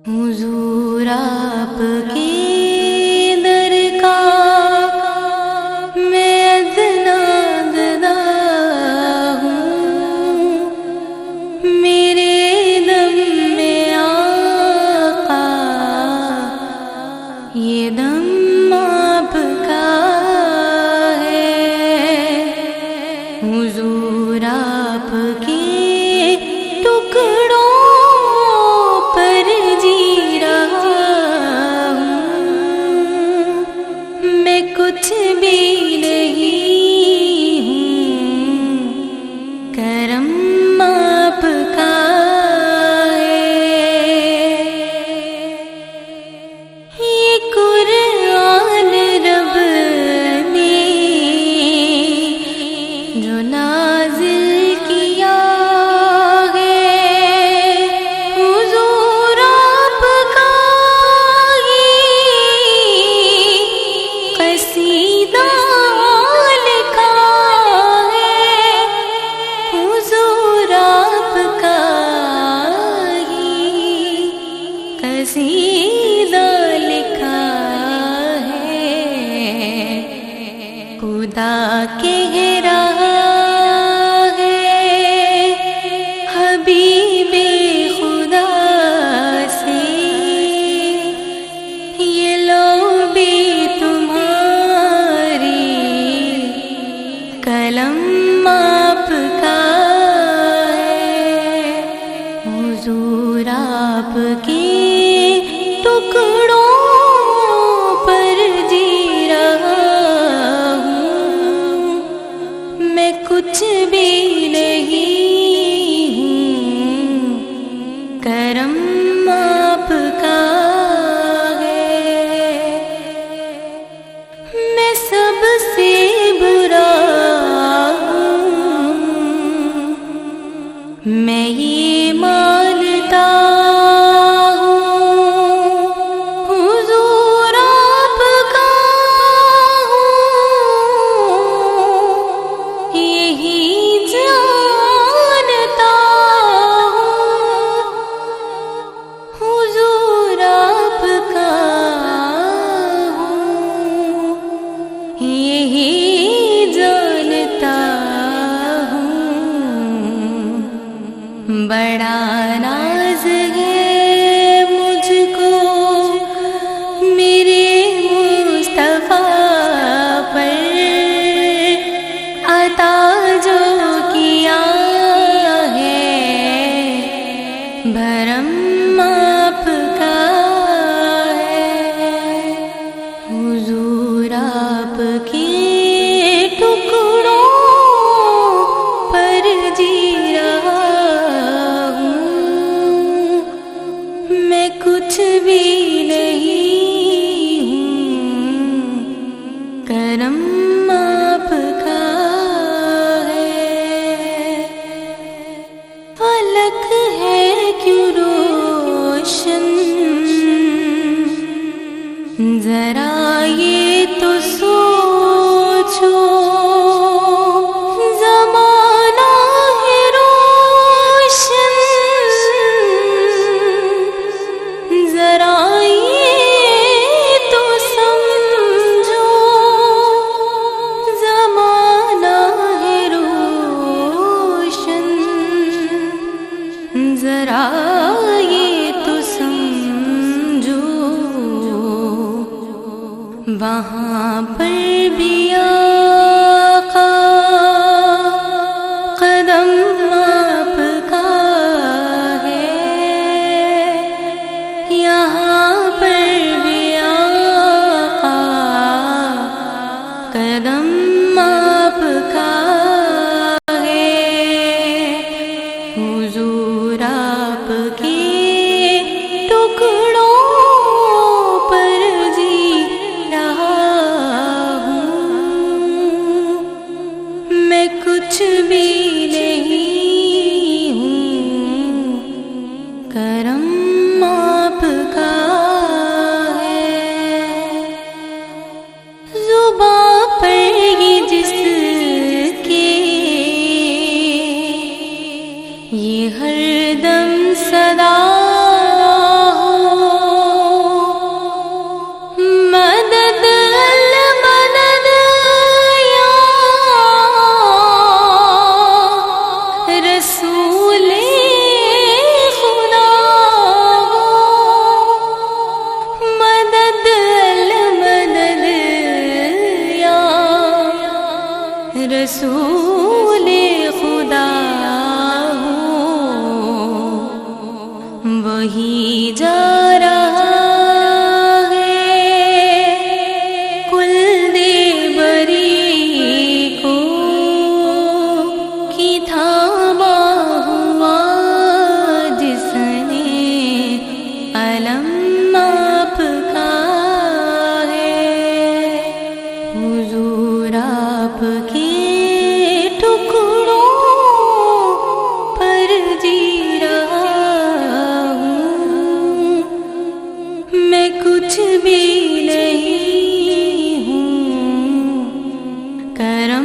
حضور آپ کے در کا میں ادنا گدا ہوں، میرے دم میں آقا یہ دم آپ کا ہے۔ حضور آپ کے ٹکڑوں پر جی رہا ہوں، میں کچھ بھی نہیں ہوں، کرم آپ کا ہے۔ یہ قرآن رب نے جو نازل کیا قصیدہ لکھا ہے، خدا کہہ رہا ہے حبیب خدا سے، یہ لو بھی تمہاری قلم آپ کا ہے۔ حضور آپ کے ٹکڑوں پر جی رہا ہوں، میں کچھ بھی نہیں ہوں، کرم آپ کا ہے۔ میں سب سے برا ہوں، میں یہ مانتا بڑا ناز ہے مجھ کو میرے مصطفیٰ پر، عطا جو کیا ہے بھرم آپ کا ہے۔ حضور آپ کے ٹکڑوں پر جی رہا، کچھ بھی نہیں ہوں، کرم آپ کا ہے۔ فلک ہے کیوں روشن، ذرا یہ تو سوچو، زمانہ ہے روشن، ذرا وہی جا رہا ہے کل دے بری کو کہ تھاما ہوا جس نے علم آپ کا ہے حضور آپ کے ٹکڑوں پر جی رہا ہوں میں کچھ بھی نہیں ہوں کرم